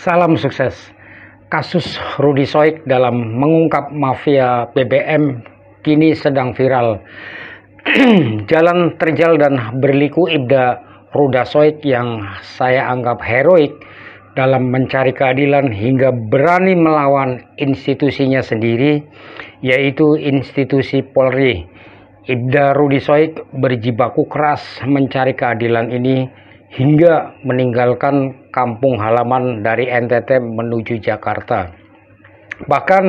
Salam sukses. Kasus Rudy Soik dalam mengungkap mafia BBM kini sedang viral. Jalan terjal dan berliku Ibda Rudy Soik yang saya anggap heroik dalam mencari keadilan hingga berani melawan institusinya sendiri, yaitu institusi Polri. Ibda Rudy Soik berjibaku keras mencari keadilan ini hingga meninggalkan kampung halaman dari NTT menuju Jakarta. Bahkan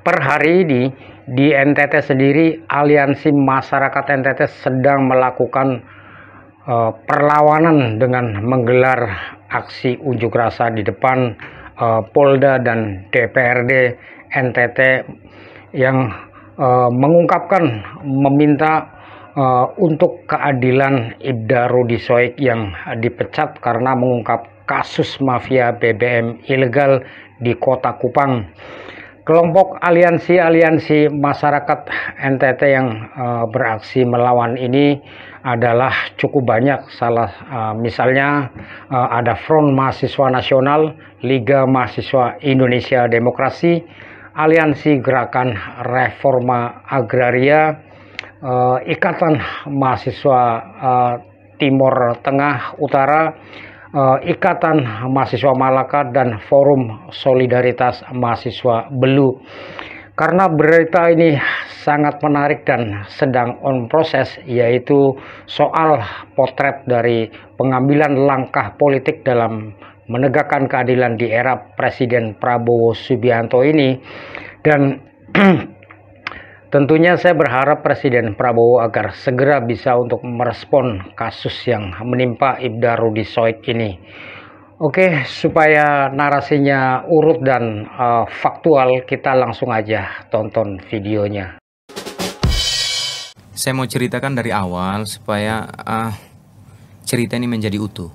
per hari ini di NTT sendiri, aliansi masyarakat NTT sedang melakukan perlawanan dengan menggelar aksi unjuk rasa di depan Polda dan DPRD NTT yang mengungkapkan meminta untuk keadilan Ibda Rudy Soik yang dipecat karena mengungkap kasus mafia BBM ilegal di Kota Kupang. Kelompok aliansi masyarakat NTT yang beraksi melawan ini adalah cukup banyak. Misalnya ada Front Mahasiswa Nasional, Liga Mahasiswa Indonesia Demokrasi, Aliansi Gerakan Reforma Agraria, Ikatan Mahasiswa Timur Tengah Utara, Ikatan Mahasiswa Malaka, dan Forum Solidaritas Mahasiswa Belu. Karena berita ini sangat menarik dan sedang on proses, yaitu soal potret dari pengambilan langkah politik dalam menegakkan keadilan di era Presiden Prabowo Subianto ini, dan tentunya saya berharap Presiden Prabowo agar segera bisa untuk merespon kasus yang menimpa Ibda Rudy Soik ini. Oke, supaya narasinya urut dan faktual, kita langsung aja tonton videonya. Saya mau ceritakan dari awal supaya cerita ini menjadi utuh.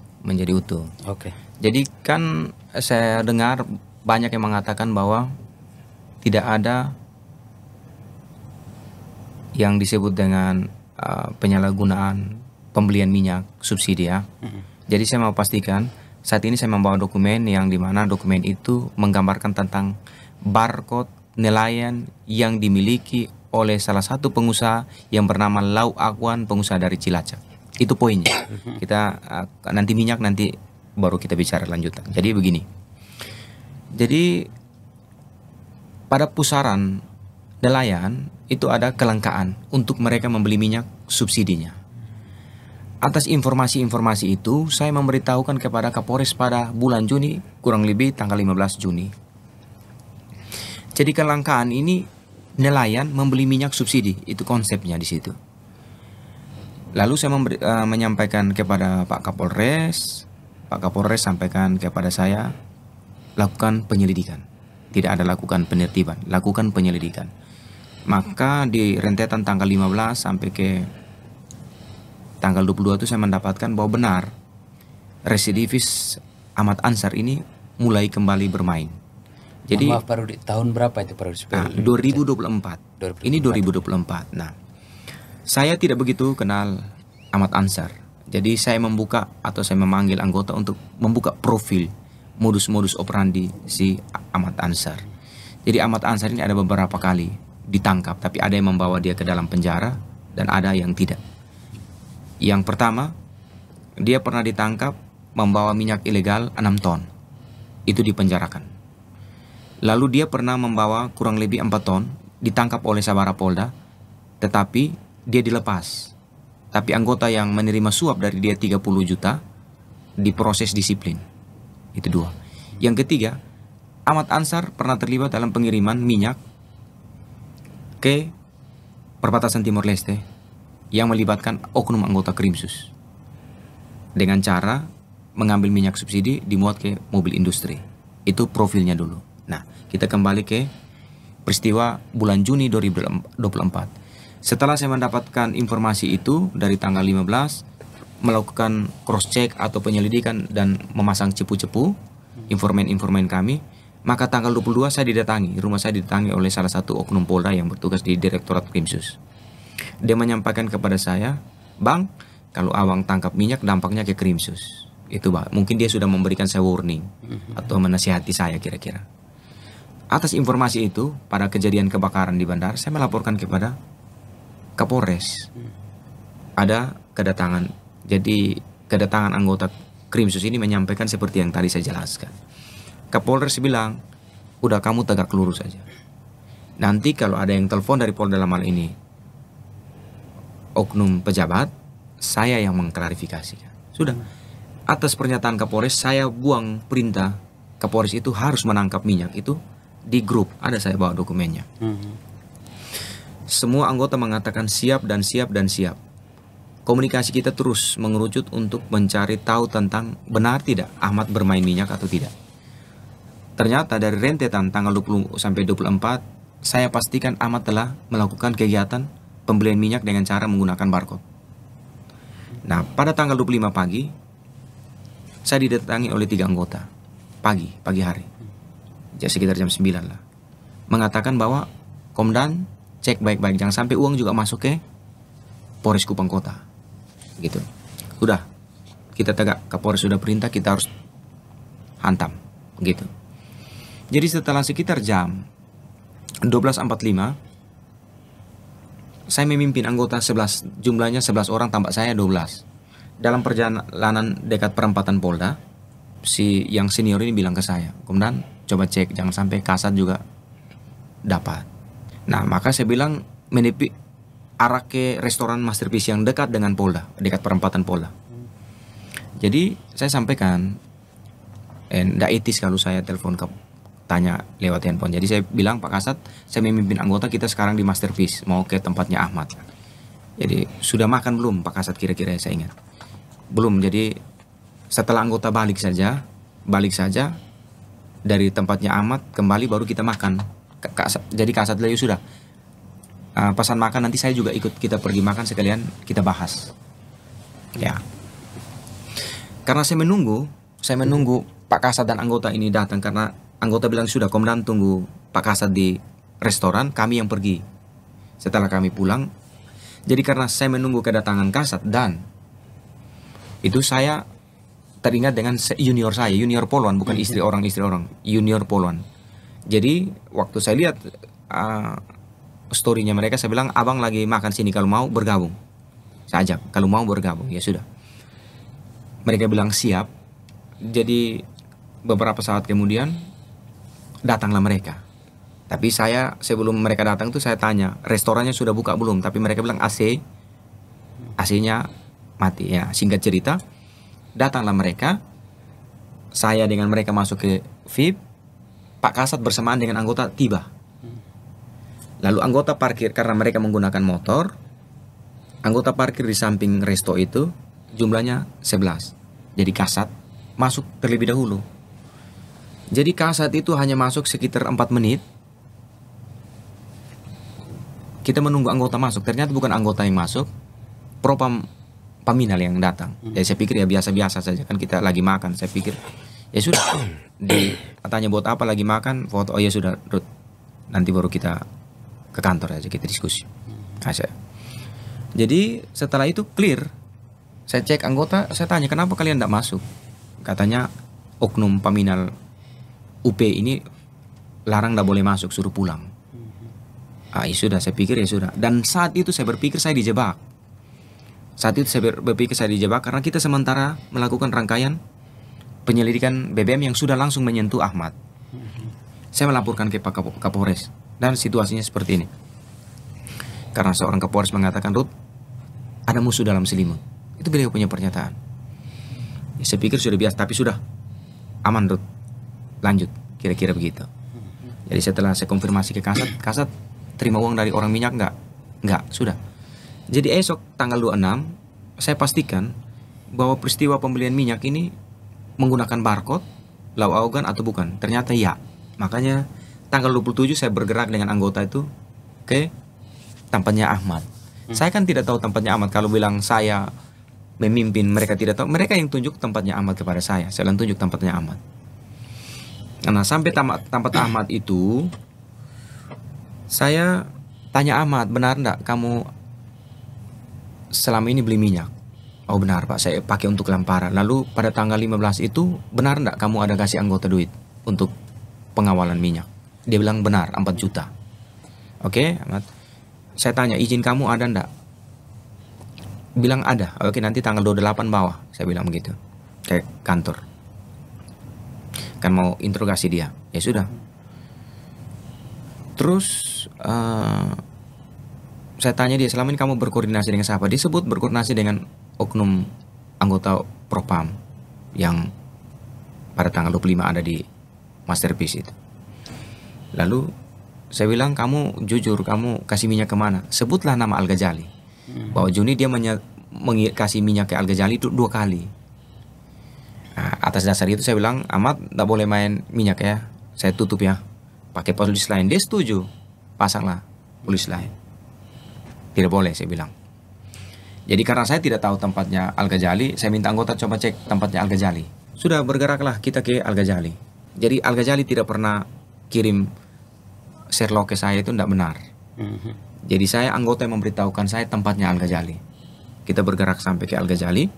Oke. Jadi kan saya dengar banyak yang mengatakan bahwa tidak ada yang disebut dengan penyalahgunaan pembelian minyak subsidi ya. Jadi saya mau pastikan saat ini saya membawa dokumen yang dimana dokumen itu menggambarkan tentang barcode nelayan yang dimiliki oleh salah satu pengusaha yang bernama Lau Akwan, pengusaha dari Cilacap. Itu poinnya. Kita nanti minyak nanti baru kita bicara lanjutan. Jadi begini. Jadi pada pusaran nelayan itu ada kelangkaan untuk mereka membeli minyak subsidinya. Atas informasi-informasi itu, saya memberitahukan kepada Kapolres pada bulan Juni, kurang lebih tanggal 15 Juni. Jadi kelangkaan ini nelayan membeli minyak subsidi, itu konsepnya di situ. Lalu saya menyampaikan kepada Pak Kapolres sampaikan kepada saya, lakukan penyelidikan. Tidak ada lakukan penertiban, lakukan penyelidikan. Maka di rentetan tanggal 15 sampai ke tanggal 22 itu saya mendapatkan bahwa benar residivis Ahmad Ansar ini mulai kembali bermain. Jadi maaf Pak Rudy, tahun berapa itu Pak Rudy? 2024. Ini 2024. Nah, saya tidak begitu kenal Ahmad Ansar. Jadi saya membuka atau saya memanggil anggota untuk membuka profil modus-modus operandi si Ahmad Ansar. Jadi Ahmad Ansar ini ada beberapa kali ditangkap, tapi ada yang membawa dia ke dalam penjara dan ada yang tidak. Yang pertama, dia pernah ditangkap membawa minyak ilegal 6 ton. Itu dipenjarakan. Lalu dia pernah membawa kurang lebih 4 ton, ditangkap oleh Sabara Polda, tetapi dia dilepas. Tapi anggota yang menerima suap dari dia 30 juta diproses disiplin. Itu 2. Yang ketiga, Ahmad Ansar pernah terlibat dalam pengiriman minyak ke perbatasan Timor Leste yang melibatkan oknum anggota Krimsus dengan cara mengambil minyak subsidi dimuat ke mobil industri. Itu profilnya dulu. Nah, kita kembali ke peristiwa bulan Juni 2024. Setelah saya mendapatkan informasi itu dari tanggal 15, melakukan cross check atau penyelidikan dan memasang cepu-cepu informan kami, maka tanggal 22 saya didatangi, rumah saya didatangi oleh salah satu oknum Polda yang bertugas di Direktorat Krimsus. Dia menyampaikan kepada saya, "Bang, kalau Awang tangkap minyak dampaknya ke Krimsus." Itu mungkin dia sudah memberikan saya warning atau menasihati saya kira-kira. Atas informasi itu, pada kejadian kebakaran di bandara, saya melaporkan kepada Kapolres. Ada kedatangan. Jadi kedatangan anggota Krimsus ini menyampaikan seperti yang tadi saya jelaskan. Kapolres bilang, udah kamu tegak lurus saja. Nanti kalau ada yang telepon dari Polda dalam hal ini, oknum pejabat, saya yang mengklarifikasikan. Sudah. Atas pernyataan Kapolres, saya buang perintah Kapolres itu harus menangkap minyak itu di grup. Ada saya bawa dokumennya. Semua anggota mengatakan siap dan siap dan siap. Komunikasi kita terus mengerucut untuk mencari tahu tentang benar tidak Ahmad bermain minyak atau tidak. Ternyata dari rentetan tanggal 20 sampai 24, saya pastikan Ahmad telah melakukan kegiatan pembelian minyak dengan cara menggunakan barcode. Nah, pada tanggal 25 pagi, saya didatangi oleh 3 anggota. Pagi hari. Ya, sekitar jam 9 lah. Mengatakan bahwa, Komandan, cek baik-baik, jangan sampai uang juga masuk ke Polres Kupang Kota. Gitu. Udah, kita tegak, Kapolres sudah perintah, kita harus hantam. Gitu. Jadi setelah sekitar jam 12.45, saya memimpin anggota 11, jumlahnya 11 orang, tambah saya 12. Dalam perjalanan dekat perempatan Polda, si yang senior ini bilang ke saya, Komandan, coba cek, jangan sampai kasat juga dapat. Nah, maka saya bilang menepi arah ke restoran Masterpiece yang dekat dengan Polda, dekat perempatan Polda. Jadi saya sampaikan, nggak etis kalau saya telepon ke tanya lewat handphone. Jadi saya bilang, Pak Kasat, saya memimpin anggota kita sekarang di Masterpiece, mau ke tempatnya Ahmad. Jadi sudah makan belum Pak Kasat, kira-kira saya ingat. Belum. Jadi setelah anggota balik saja dari tempatnya Ahmad, kembali baru kita makan. Jadi Kasat Layu sudah pesan makan, nanti saya juga ikut, kita pergi makan sekalian, kita bahas. Ya. Karena saya menunggu Pak Kasat dan anggota ini datang, karena anggota bilang sudah, Komandan tunggu Pak Kasat di restoran, kami yang pergi. Setelah kami pulang, jadi karena saya menunggu kedatangan Kasat, dan itu saya teringat dengan junior saya, junior Polwan, bukan istri orang, junior Polwan. Jadi waktu saya lihat storynya mereka, saya bilang, abang lagi makan sini, kalau mau bergabung. Saya ajak, kalau mau bergabung, ya sudah. Mereka bilang siap. Jadi beberapa saat kemudian datanglah mereka. Tapi saya, sebelum mereka datang tuh saya tanya, restorannya sudah buka belum? Tapi mereka bilang AC-nya mati. Ya, singkat cerita, datanglah mereka. Saya dengan mereka masuk ke VIP. Pak Kasat bersamaan dengan anggota tiba. Lalu anggota parkir, karena mereka menggunakan motor, anggota parkir di samping resto itu jumlahnya 11. Jadi Kasat masuk terlebih dahulu. Jadi Kasat itu hanya masuk sekitar 4 menit. Kita menunggu anggota masuk. Ternyata bukan anggota yang masuk, propam Paminal yang datang. Ya saya pikir ya biasa-biasa saja, kan kita lagi makan. Saya pikir ya sudah. Tanya buat apa lagi makan, foto, oh ya sudah, Ruth, nanti baru kita ke kantor aja, kita diskusi. Jadi setelah itu clear. Saya cek anggota, saya tanya, kenapa kalian tidak masuk? Katanya oknum Paminal UP ini larang, tidak boleh masuk, suruh pulang. Ya sudah, saya pikir ya sudah. Dan saat itu saya berpikir saya dijebak. Karena kita sementara melakukan rangkaian penyelidikan BBM yang sudah langsung menyentuh Ahmad. Saya melaporkan ke Pak Kapolres, dan situasinya seperti ini. Karena seorang Kapolres mengatakan, Ruth, ada musuh dalam selimut. Itu beliau punya pernyataan. Ya, saya pikir sudah biasa, tapi sudah aman, Ruth, lanjut, kira-kira begitu. Jadi setelah saya konfirmasi ke Kasat terima uang dari orang minyak enggak, sudah. Jadi esok tanggal 26, saya pastikan bahwa peristiwa pembelian minyak ini menggunakan barcode, lau augan atau bukan. Ternyata ya. Makanya tanggal 27 saya bergerak dengan anggota itu ke tempatnya Ahmad. Saya kan tidak tahu tempatnya Ahmad. Kalau bilang saya memimpin, mereka tidak tahu. Mereka yang tunjuk tempatnya Ahmad kepada saya. Saya yang tunjuk tempatnya Ahmad. Nah, sampai tempat Ahmad itu, saya tanya Ahmad, benar enggak kamu selama ini beli minyak? Oh benar Pak, saya pakai untuk lamparan. Lalu pada tanggal 15 itu benar enggak kamu ada kasih anggota duit untuk pengawalan minyak? Dia bilang benar, 4 juta. Oke, Ahmad. Saya tanya, izin kamu ada enggak? Bilang ada. Oke, nanti tanggal 28 bawa. Saya bilang begitu. Ke kantor. Kan mau interogasi dia. Ya sudah. Terus saya tanya dia, selama ini kamu berkoordinasi dengan siapa? Dia sebut berkoordinasi dengan oknum anggota Propam yang pada tanggal 25 ada di Masterpiece itu. Lalu saya bilang, kamu jujur, kamu kasih minyak kemana? Sebutlah nama Al-Ghazali. Bahwa Juni dia kasih minyak ke Al-Ghazali itu 2 kali. Nah, atas dasar itu saya bilang, Ahmad tidak boleh main minyak ya, saya tutup ya, pakai polis lain. Dia setuju, pasanglah polis lain. Tidak boleh, saya bilang. Jadi karena saya tidak tahu tempatnya Al-Ghazali, saya minta anggota coba cek tempatnya Al-Ghazali. Sudah, bergeraklah kita ke Al-Ghazali. Jadi Al-Ghazali tidak pernah kirim Sherlock ke saya, itu tidak benar. Jadi saya anggota yang memberitahukan saya tempatnya Al-Ghazali. Kita bergerak sampai ke Al-Ghazali.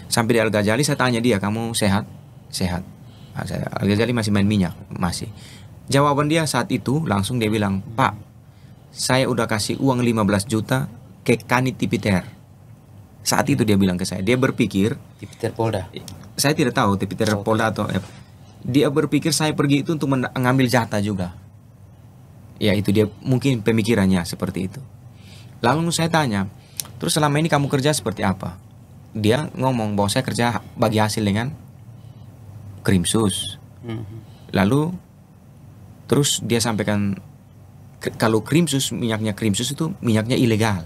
Sampai di Al-Ghazali saya tanya dia, kamu sehat? Sehat. Nah, Al-Ghazali masih main minyak? Masih. Jawaban dia saat itu langsung dia bilang, Pak, saya udah kasih uang 15 juta ke Kanit Tipiter. Saat itu dia bilang ke saya, dia berpikir Tipiter Polda. Saya tidak tahu Tipiter Polda atau dia berpikir saya pergi itu untuk mengambil jatah juga. Ya itu dia mungkin pemikirannya seperti itu. Lalu saya tanya, terus selama ini kamu kerja seperti apa? Dia ngomong bahwa saya kerja bagi hasil dengan Krimsus. Lalu terus dia sampaikan kalau Krimsus, minyaknya Krimsus itu minyaknya ilegal.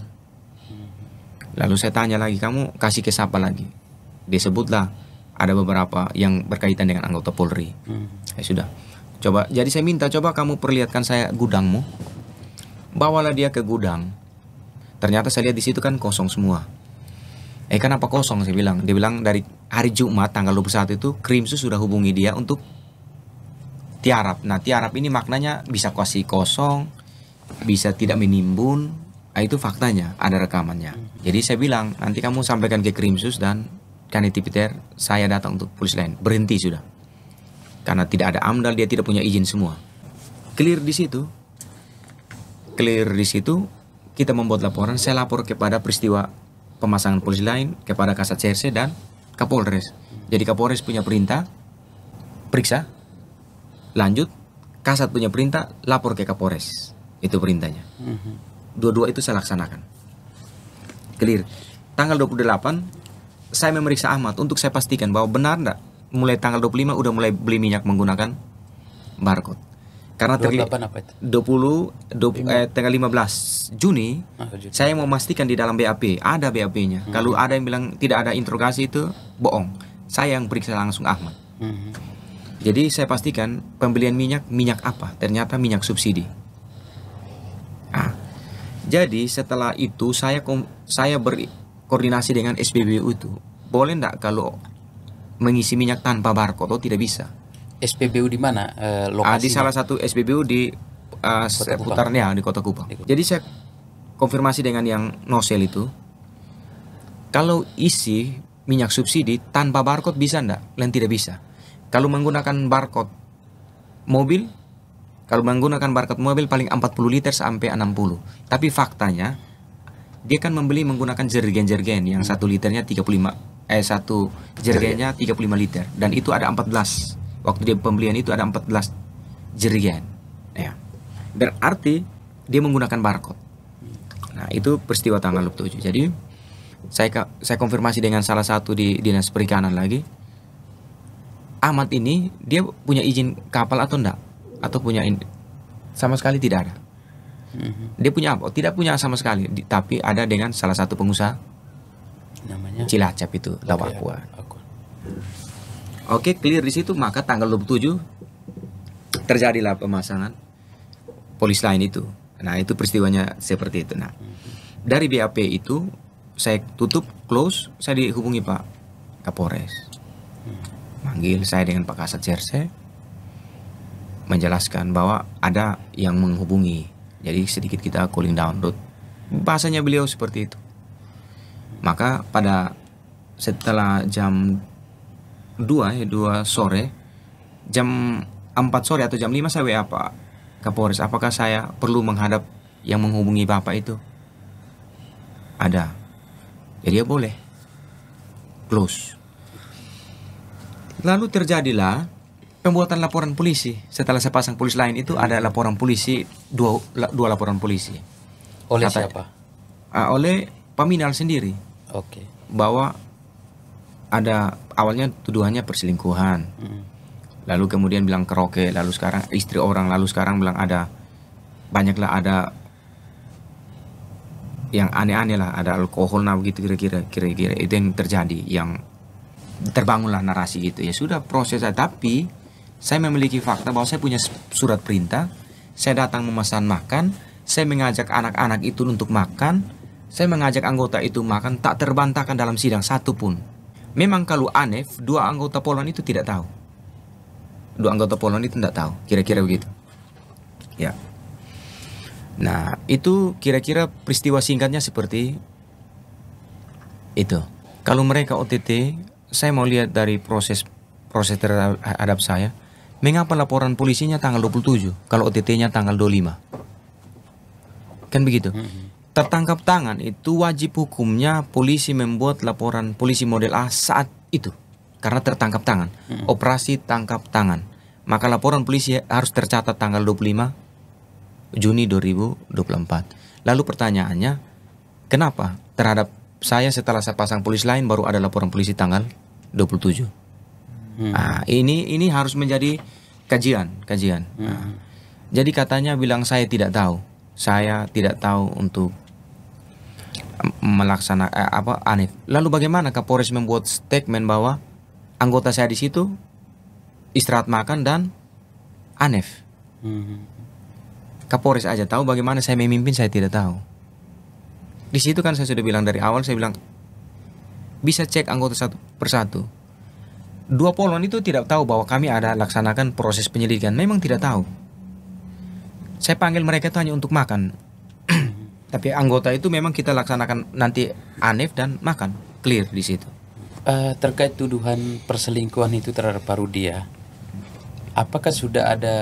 Lalu saya tanya lagi, kamu kasih ke siapa lagi? Dia sebutlah ada beberapa yang berkaitan dengan anggota Polri. Ya sudah. Coba, jadi saya minta coba kamu perlihatkan saya gudangmu. Bawalah dia ke gudang. Ternyata saya lihat di situ kan kosong semua. Kenapa kosong? Saya bilang. Dia bilang dari hari Jumat tanggal 21 itu Krimsus sudah hubungi dia untuk tiarap. Nah, tiarap ini maknanya bisa kasih kosong, bisa tidak menimbun. Itu faktanya, ada rekamannya. Jadi saya bilang, nanti kamu sampaikan ke Krimsus dan Kanit Tipiter, saya datang untuk polis lain. Berhenti sudah. Karena tidak ada AMDAL, dia tidak punya izin semua. Clear di situ. Clear di situ, kita membuat laporan. Saya lapor kepada peristiwa pemasangan polis lain, kepada Kasat CRC dan Kapolres. Jadi Kapolres punya perintah, periksa. Lanjut, Kasat punya perintah, lapor ke Kapolres. Itu perintahnya. Dua-dua itu saya laksanakan. Clear. Tanggal 28 saya memeriksa Ahmad untuk saya pastikan bahwa benar enggak mulai tanggal 25 udah mulai beli minyak menggunakan barcode. Karena 28 apa itu? Tanggal 15 Juni saya mau memastikan di dalam BAP ada BAP-nya. Kalau ada yang bilang tidak ada interogasi itu bohong. Saya yang periksa langsung Ahmad. Jadi saya pastikan pembelian minyak apa? Ternyata minyak subsidi. Jadi setelah itu saya berkoordinasi dengan SPBU itu. Boleh enggak kalau mengisi minyak tanpa barcode? Oh, tidak bisa. SPBU di mana lokasinya? Di salah satu SPBU di seputarnya di Kota Kupang. Jadi saya konfirmasi dengan yang nosel itu. Kalau isi minyak subsidi tanpa barcode bisa enggak? Lain tidak bisa. Kalau menggunakan barcode mobil, paling 40 liter sampai 60. Tapi faktanya dia kan membeli menggunakan jergen yang 1 liternya 1 jergennya 35 liter dan itu ada 14. Waktu dia pembelian itu ada 14 jergen. Ya. Berarti dia menggunakan barcode. Nah, itu peristiwa tanggal 27. Jadi saya konfirmasi dengan salah satu di Dinas Perikanan lagi. Ahmad ini dia punya izin kapal atau enggak? Atau punya sama sekali tidak ada. Dia punya apa? Tidak punya sama sekali. Tapi ada dengan salah satu pengusaha namanya Cilacap itu, Lawakuan. Oke, clear di situ. Maka tanggal 27 terjadilah pemasangan polis lain itu. Nah, itu peristiwanya seperti itu. Nah, dari BAP itu saya tutup, close. Saya dihubungi Pak Kapolres. Manggil saya dengan Pak Kasat CRC, menjelaskan bahwa ada yang menghubungi. Jadi sedikit kita cooling down. Bahasanya beliau seperti itu. Maka pada setelah jam 2 sore, jam 4 sore atau jam 5 saya WA Pak Kapolres, apakah saya perlu menghadap yang menghubungi Bapak itu? Ada. Jadi ya boleh. Close. Lalu terjadilah pembuatan laporan polisi. Setelah saya pasang polis lain itu ada laporan polisi, dua laporan polisi. Oleh siapa? Oleh Paminal sendiri. Oke. Bahwa ada awalnya tuduhannya perselingkuhan. Lalu kemudian bilang keroke, lalu sekarang istri orang, lalu sekarang bilang ada banyaklah ada yang aneh-aneh lah, ada alkohol nah begitu kira-kira itu yang terjadi, yang terbangunlah narasi gitu. Ya sudah proses saya, tapi saya memiliki fakta bahwa saya punya surat perintah, saya datang memesan makan, saya mengajak anak-anak itu untuk makan, saya mengajak anggota itu makan, tak terbantahkan dalam sidang satu pun. Memang kalau ANEF, 2 anggota Polwan itu tidak tahu. 2 anggota Polwan itu tidak tahu, kira-kira begitu. Ya. Nah, itu kira-kira peristiwa singkatnya seperti itu. Kalau mereka OTT, saya mau lihat dari proses terhadap saya. Mengapa laporan polisinya tanggal 27, kalau OTT-nya tanggal 25? Kan begitu. Tertangkap tangan itu wajib hukumnya polisi membuat laporan polisi model A saat itu. Karena tertangkap tangan. Operasi tangkap tangan. Maka laporan polisi harus tercatat tanggal 25 Juni 2024. Lalu pertanyaannya, kenapa terhadap saya setelah saya pasang polis lain baru ada laporan polisi tanggal 27? Nah, ini harus menjadi kajian. Nah, jadi katanya bilang saya tidak tahu untuk melaksanakan ANEF. Lalu bagaimana Kapolres membuat statement bahwa anggota saya di situ istirahat makan dan ANEF? Kapolres aja tahu, bagaimana saya memimpin saya tidak tahu. Di situ kan saya sudah bilang dari awal, saya bilang bisa cek anggota satu persatu. 2 Polwan itu tidak tahu bahwa kami ada laksanakan proses penyelidikan, memang tidak tahu. Saya panggil mereka itu hanya untuk makan. Tapi anggota itu memang kita laksanakan nanti ANEF dan makan, clear di situ. Terkait tuduhan perselingkuhan itu terhadap Parudia, apakah sudah ada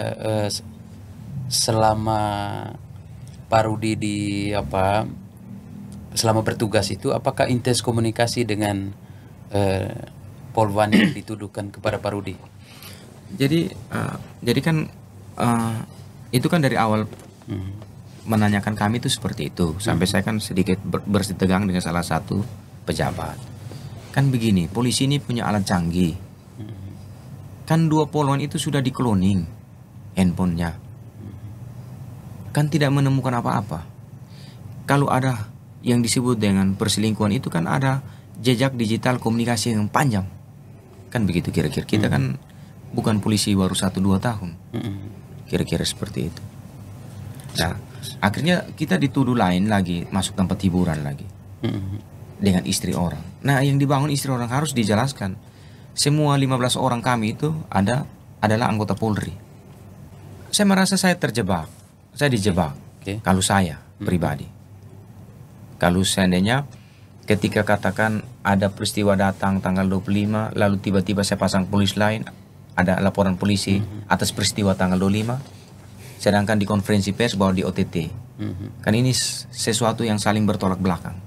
selama Parudi selama bertugas itu, apakah intens komunikasi dengan Polwan yang dituduhkan kepada Parudi? Jadi kan itu kan dari awal menanyakan kami itu seperti itu, sampai saya kan sedikit bersitegang dengan salah satu pejabat. Kan begini, polisi ini punya alat canggih. Kan 2 Polwan itu sudah di cloning handphonenya. Kan tidak menemukan apa-apa. Kalau ada yang disebut dengan perselingkuhan itu kan ada jejak digital komunikasi yang panjang. Kan begitu kira-kira. Kita kan bukan polisi baru 1-2 tahun. Kira-kira seperti itu. Nah, akhirnya kita dituduh lain lagi, masuk tempat hiburan lagi. Dengan istri orang. Nah, yang dibangun istri orang harus dijelaskan. Semua 15 orang kami itu adalah anggota Polri. Saya merasa saya terjebak. Saya dijebak. Kalau saya pribadi. Kalau seandainya ketika katakan ada peristiwa datang tanggal 25, lalu tiba-tiba saya pasang polis lain, ada laporan polisi atas peristiwa tanggal 25, sedangkan di konferensi pers bahwa di OTT. Kan ini sesuatu yang saling bertolak belakang.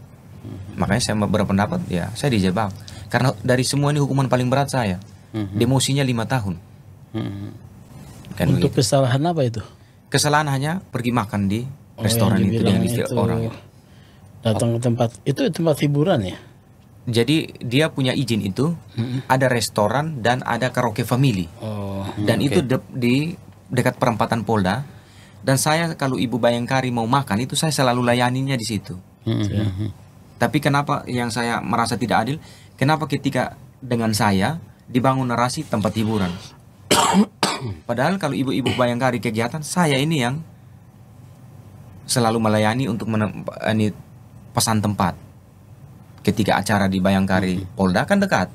Makanya saya berpendapat ya saya dijebak. Karena dari semua ini hukuman paling berat saya. Demosinya 5 tahun. Kan untuk begitu. Kesalahan apa itu? Kesalahan hanya pergi makan di restoran itu dengan istri orang. Datang ke tempat itu tempat hiburan ya. Jadi dia punya izin itu, ada restoran dan ada karaoke family. Dan itu di dekat perempatan Polda. Dan saya kalau Ibu Bayangkari mau makan itu saya selalu layaninya di situ. Tapi kenapa yang saya merasa tidak adil? Kenapa ketika dengan saya dibangun narasi tempat hiburan? Padahal kalau ibu-ibu Bayangkari kegiatan, saya ini yang selalu melayani untuk pesan tempat. Ketika acara di Bayangkari Polda kan dekat.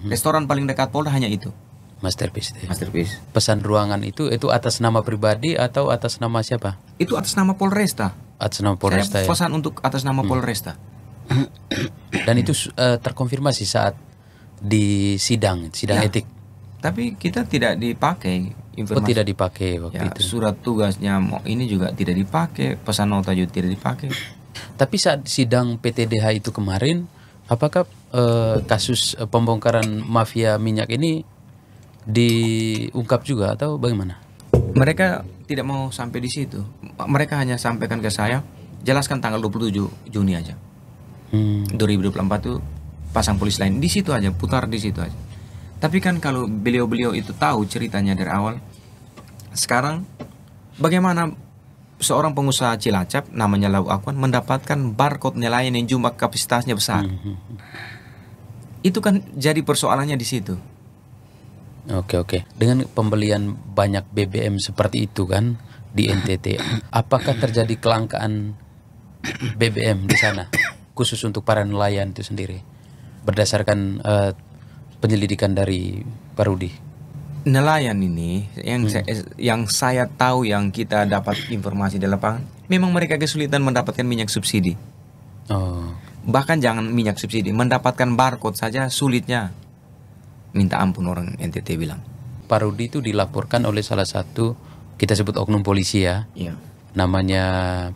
Restoran paling dekat Polda hanya itu. Masterpiece. Masterpiece. Pesan ruangan itu atas nama pribadi atau atas nama siapa? Itu atas nama Polresta. Atas nama Polresta. Saya pesan untuk atas nama Polresta. Dan itu terkonfirmasi saat di sidang etik. Tapi kita tidak dipakai informasi. Oh, tidak dipakai waktu Ya, itu. surat tugasnya ini juga tidak dipakai, pesan nota juga tidak dipakai. Tapi saat sidang PTDH itu kemarin, apakah kasus pembongkaran mafia minyak ini diungkap juga atau bagaimana? Mereka tidak mau sampai di situ. Mereka hanya sampaikan ke saya, jelaskan tanggal 27 Juni aja. 2024 itu pasang polisi lain. Di situ aja, putar di situ aja. Tapi kan kalau beliau-beliau itu tahu ceritanya dari awal, sekarang bagaimana seorang pengusaha Cilacap namanya Lau Akuan mendapatkan barcode nelayan yang jumlah kapasitasnya besar. Itu kan jadi persoalannya di situ. Oke. Dengan pembelian banyak BBM seperti itu kan di NTT, apakah terjadi kelangkaan BBM di sana khusus untuk para nelayan itu sendiri berdasarkan penyelidikan dari Pak Rudi? Nelayan ini yang saya tahu, yang kita dapat informasi di lapangan, memang mereka kesulitan mendapatkan minyak subsidi. Oh. Bahkan jangan minyak subsidi, mendapatkan barcode saja sulitnya. Minta ampun orang NTT bilang. Pak Rudi itu dilaporkan oleh salah satu, kita sebut oknum polisi ya, Iya. namanya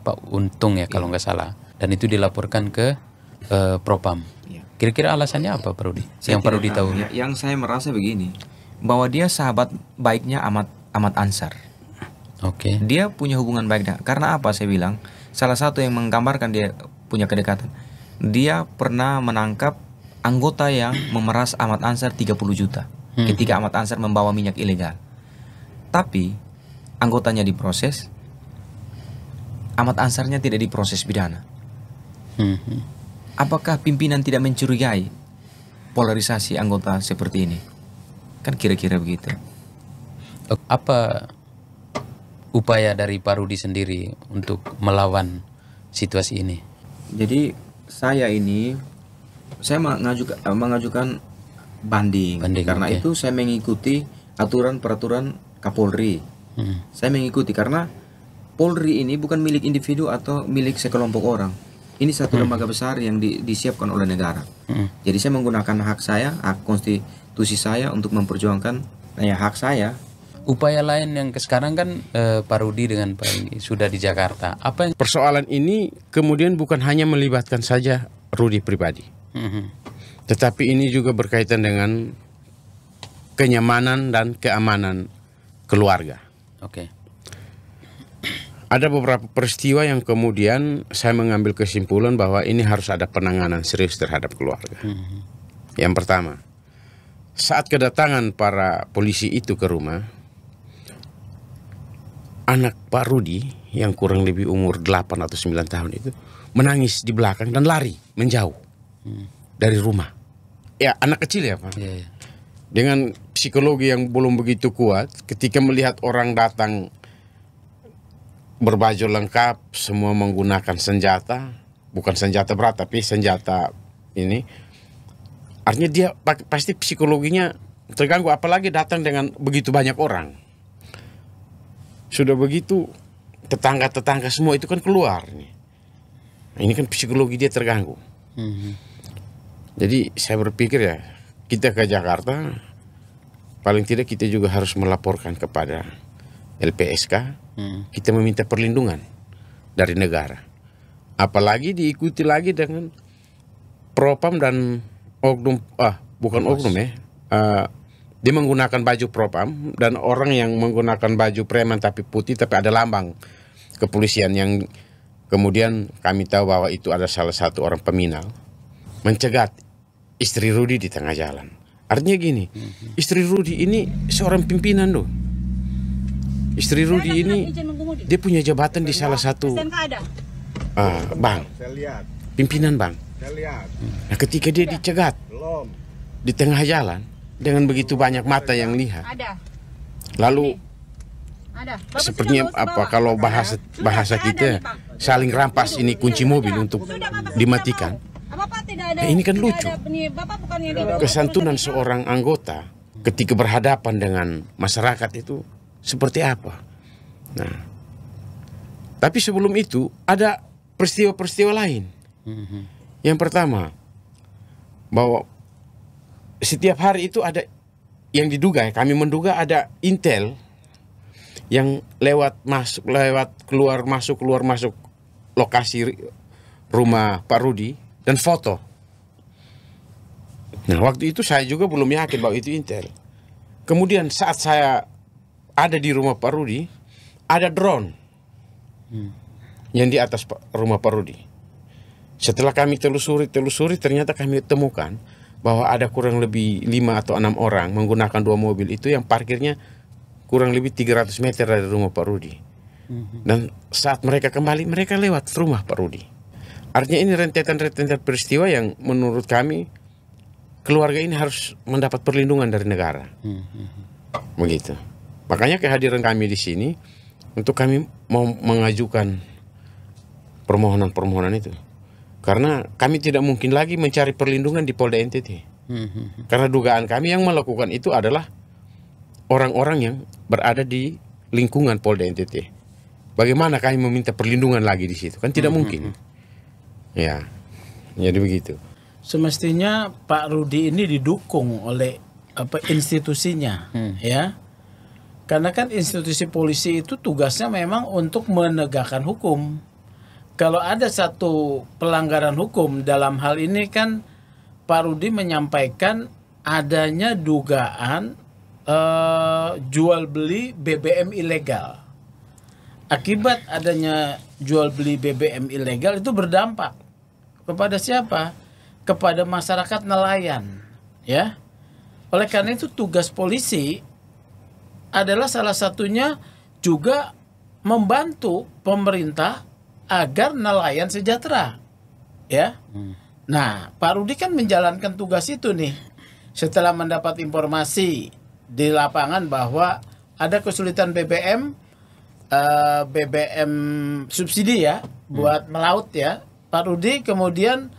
Pak Untung ya kalau nggak salah, dan itu dilaporkan ke Propam. Iya. Kira-kira alasannya apa Pak Rudi? Yang Pak Rudi tahu? Yang saya merasa begini, bahwa dia sahabat baiknya Ahmad Ansar. Oke. Dia punya hubungan baik dengan. Karena apa saya bilang? Salah satu yang menggambarkan dia punya kedekatan. Dia pernah menangkap anggota yang memeras Ahmad Ansar 30 juta ketika Ahmad Ansar membawa minyak ilegal. Tapi anggotanya diproses, Ahmad Ansarnya tidak diproses pidana. Apakah pimpinan tidak mencurigai polarisasi anggota seperti ini? Kan kira-kira begitu. Apa upaya dari Pak Rudi sendiri untuk melawan situasi ini? Jadi saya mengajukan banding karena oke. itu saya mengikuti aturan peraturan Kapolri. Saya mengikuti karena Polri ini bukan milik individu atau milik sekelompok orang. Ini satu lembaga besar yang disiapkan oleh negara. Jadi saya menggunakan hak saya, hak konstitusi saya untuk memperjuangkan hak saya. Upaya lain yang sekarang kan Pak Rudi dengan Pak Rudi sudah di Jakarta. Apa yang Persoalan ini kemudian bukan hanya melibatkan saja Rudi pribadi, tetapi ini juga berkaitan dengan kenyamanan dan keamanan keluarga. Oke. Ada beberapa peristiwa yang kemudian saya mengambil kesimpulan bahwa ini harus ada penanganan serius terhadap keluarga. Yang pertama, saat kedatangan para polisi itu ke rumah, anak Pak Rudi yang kurang lebih umur 8 atau 9 tahun itu menangis di belakang dan lari menjauh dari rumah. Ya, anak kecil ya Pak. Iya. Dengan psikologi yang belum begitu kuat, ketika melihat orang datang berbaju lengkap, semua menggunakan senjata, bukan senjata berat tapi senjata ini, artinya dia pasti psikologinya terganggu, apalagi datang dengan begitu banyak orang. Sudah begitu tetangga-tetangga semua itu kan keluar nih. Ini kan psikologi dia terganggu. Jadi saya berpikir ya, kita ke Jakarta paling tidak kita juga harus melaporkan kepada LPSK. Kita meminta perlindungan dari negara. Apalagi diikuti lagi dengan Propam dan oknum, bukan oknum ya. Dia menggunakan baju Propam dan orang yang menggunakan baju preman tapi putih tapi ada lambang kepolisian yang kemudian kami tahu bahwa itu ada salah satu orang peminal mencegat istri Rudi di tengah jalan. Artinya gini, istri Rudi ini seorang pimpinan loh. Istri Rudi ini dia punya jabatan di salah satu bank, pimpinan bank. Nah, ketika dia dicegat di tengah jalan dengan begitu banyak mata yang lihat, lalu sepertinya apa kalau bahasa kita saling rampas ini kunci mobil untuk dimatikan. Nah, ini kan lucu. Kesantunan seorang anggota ketika berhadapan dengan masyarakat itu seperti apa? Nah, tapi sebelum itu ada peristiwa-peristiwa lain Yang pertama, bahwa setiap hari itu ada yang diduga, kami menduga ada intel yang lewat keluar masuk lokasi rumah Pak Rudi dan foto. Nah, waktu itu saya juga belum yakin bahwa itu intel. Kemudian saat saya ada di rumah Pak Rudi, ada drone yang di atas rumah Pak Rudi. Setelah kami telusuri, ternyata kami temukan bahwa ada kurang lebih 5 atau 6 orang menggunakan 2 mobil itu yang parkirnya kurang lebih 300 meter dari rumah Pak Rudi. Dan saat mereka kembali, mereka lewat rumah Pak Rudi. Artinya ini rentetan peristiwa yang menurut kami keluarga ini harus mendapat perlindungan dari negara. Begitu. Makanya kehadiran kami di sini untuk kami mau mengajukan permohonan itu. Karena kami tidak mungkin lagi mencari perlindungan di Polda NTT. Karena dugaan kami yang melakukan itu adalah orang-orang yang berada di lingkungan Polda NTT. Bagaimana kami meminta perlindungan lagi di situ? Kan tidak mungkin. Ya, jadi begitu. Semestinya Pak Rudi ini didukung oleh institusinya, ya. Karena kan institusi polisi itu tugasnya memang untuk menegakkan hukum. Kalau ada satu pelanggaran hukum dalam hal ini kan Pak Rudi menyampaikan adanya dugaan jual beli BBM ilegal. Akibat adanya jual beli BBM ilegal itu berdampak kepada siapa? Kepada masyarakat nelayan, ya. Oleh karena itu tugas polisi adalah salah satunya juga membantu pemerintah agar nelayan sejahtera, ya. Nah, Pak Rudi kan menjalankan tugas itu nih. Setelah mendapat informasi di lapangan bahwa ada kesulitan BBM subsidi ya buat melaut ya, Pak Rudi kemudian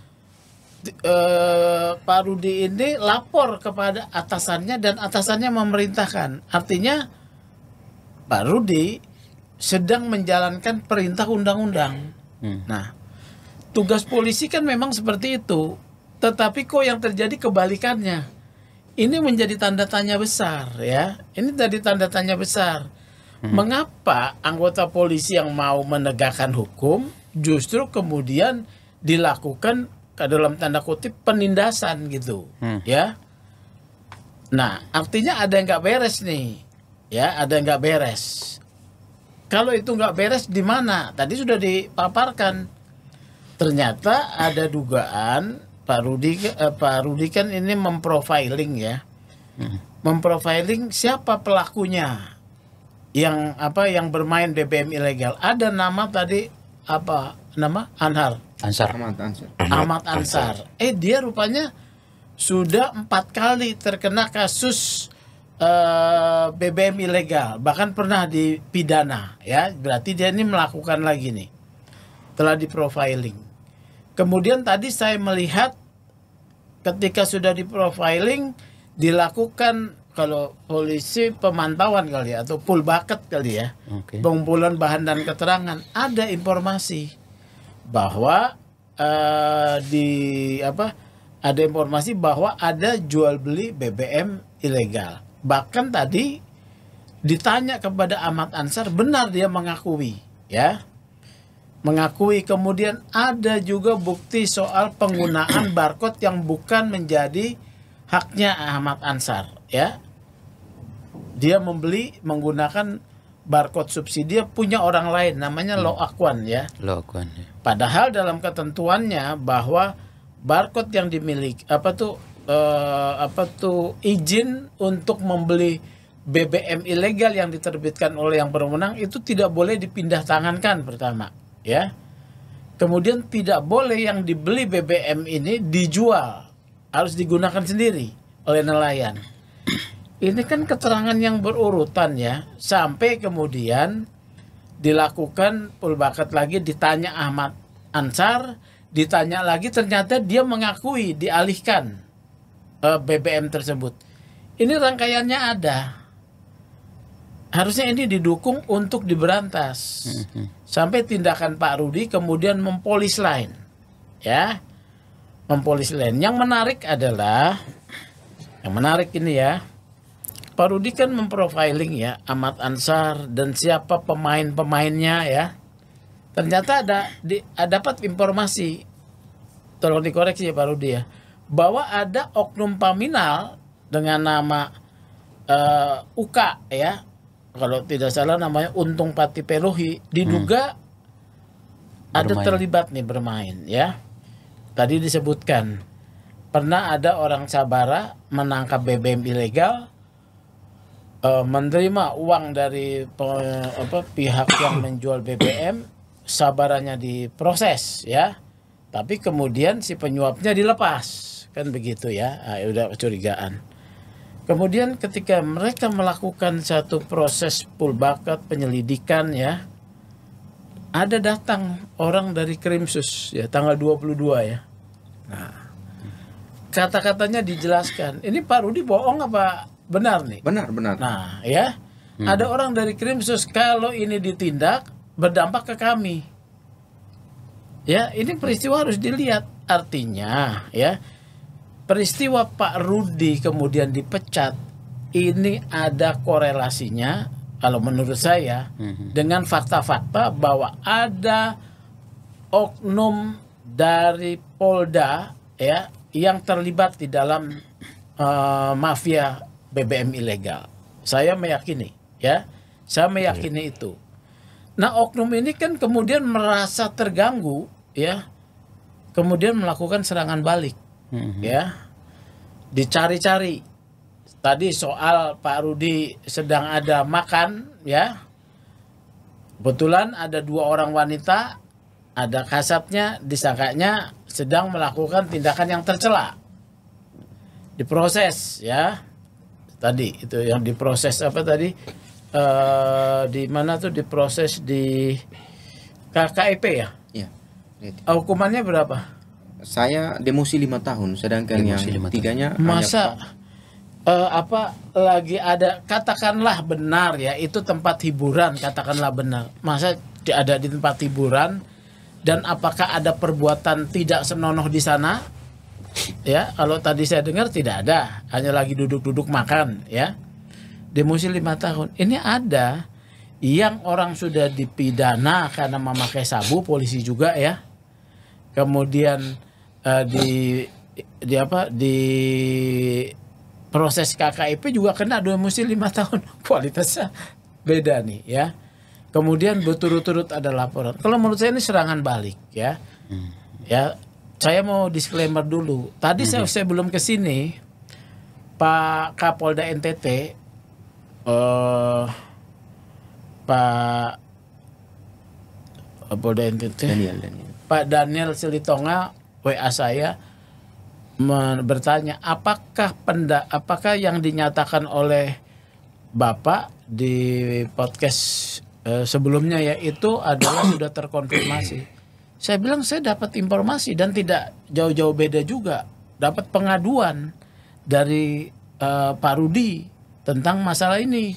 Pak Rudi ini lapor kepada atasannya dan atasannya memerintahkan. Artinya Pak Rudi sedang menjalankan perintah undang-undang. Nah, tugas polisi kan memang seperti itu. Tetapi kok yang terjadi kebalikannya. Ini menjadi tanda tanya besar ya. Ini jadi tanda tanya besar. Mengapa anggota polisi yang mau menegakkan hukum justru kemudian dilakukan dalam tanda kutip penindasan gitu, ya. Nah, artinya ada yang nggak beres nih, ya, ada yang nggak beres. Kalau itu nggak beres di mana? Tadi sudah dipaparkan. Ternyata ada dugaan Pak Rudi kan ini memprofiling ya, memprofiling siapa pelakunya yang bermain BBM ilegal. Ada nama tadi Ahmad Ansar. Dia rupanya sudah 4 kali terkena kasus BBM ilegal, bahkan pernah dipidana ya. Berarti dia ini melakukan lagi nih, telah diprofiling. Kemudian tadi saya melihat ketika sudah diprofiling dilakukan kalau polisi pemantauan kali ya, atau full bucket kali ya, pengumpulan bahan dan keterangan. Ada informasi bahwa ada informasi bahwa ada jual beli BBM ilegal. Bahkan tadi ditanya kepada Ahmad Ansar, benar dia mengakui, ya, mengakui. Kemudian ada juga bukti soal penggunaan barcode yang bukan menjadi haknya Ahmad Ansar, ya. Dia membeli menggunakan barcode subsidi punya orang lain, namanya Lo Akwan ya. Lo Akwan ya. Padahal dalam ketentuannya bahwa barcode yang dimiliki izin untuk membeli BBM ilegal yang diterbitkan oleh yang berwenang itu tidak boleh dipindah tangankan pertama, ya. Kemudian tidak boleh yang dibeli BBM ini dijual, harus digunakan sendiri oleh nelayan. Ini kan keterangan yang berurutan ya, sampai kemudian dilakukan full bucket lagi, ditanya Ahmad Ansar, ditanya lagi, ternyata dia mengakui dialihkan BBM tersebut. Ini rangkaiannya ada. Harusnya ini didukung untuk diberantas. Sampai tindakan Pak Rudi kemudian mempolis lain, ya, mempolis lain. Yang menarik ini ya, Pak Rudi kan memprofiling ya Ahmad Ansar dan siapa pemain-pemainnya ya. Ternyata dapat informasi, tolong dikoreksi ya Pak Rudi ya, bahwa ada oknum Paminal dengan nama Uka ya, kalau tidak salah namanya Untung Pati Peluhi, diduga ada terlibat nih bermain ya. Tadi disebutkan pernah ada orang Sabara menangkap BBM ilegal, menerima uang dari pihak yang menjual BBM, Sabaranya diproses ya, tapi kemudian si penyuapnya dilepas, kan begitu ya. Udah kecurigaan. Kemudian ketika mereka melakukan satu proses pulbakat penyelidikan ya, ada datang orang dari Krimsus ya tanggal 22 ya. Nah, kata-katanya dijelaskan. Ini Pak Rudi bohong apa benar nih? Benar. Nah, ya. Ada orang dari Krimsus, kalau ini ditindak berdampak ke kami. Ya, ini peristiwa harus dilihat. Artinya, ya, peristiwa Pak Rudi kemudian dipecat ini ada korelasinya kalau menurut saya dengan fakta-fakta bahwa ada oknum dari Polda ya yang terlibat di dalam mafia BBM ilegal. Saya meyakini ya. Saya meyakini itu. Nah, oknum ini kan kemudian merasa terganggu ya. Kemudian melakukan serangan balik. Ya. Dicari-cari. Tadi soal Pak Rudi sedang ada makan ya. Kebetulan ada 2 orang wanita, ada kasatnya, disangkanya sedang melakukan tindakan yang tercela. Diproses ya. Tadi itu yang diproses apa tadi? Di mana tuh diproses di KKIP ya? Iya. Hukumannya berapa? Saya demosi 5 tahun, sedangkan Demosi yang 5 tahun. tiganya Masa lagi ada, katakanlah benar ya, itu tempat hiburan, katakanlah benar. Masa ada di tempat hiburan dan apakah ada perbuatan tidak senonoh di sana? Ya, kalau tadi saya dengar tidak ada, hanya lagi duduk-duduk makan ya. Demosi 5 tahun. Ini ada yang orang sudah dipidana karena memakai sabu, polisi juga ya. Kemudian di proses KKIP juga kena demosi 5 tahun. Kualitasnya beda nih ya. Kemudian berturut-turut ada laporan. Kalau menurut saya ini serangan balik ya. Ya, saya mau disclaimer dulu. Tadi saya belum ke sini, Pak Kapolda NTT, Pak Kapolda NTT, Pak Daniel Silitonga WA saya bertanya apakah yang dinyatakan oleh Bapak di podcast sebelumnya ya itu adalah sudah terkonfirmasi. Saya bilang saya dapat informasi dan tidak jauh-jauh beda juga, dapat pengaduan dari Pak Rudi tentang masalah ini,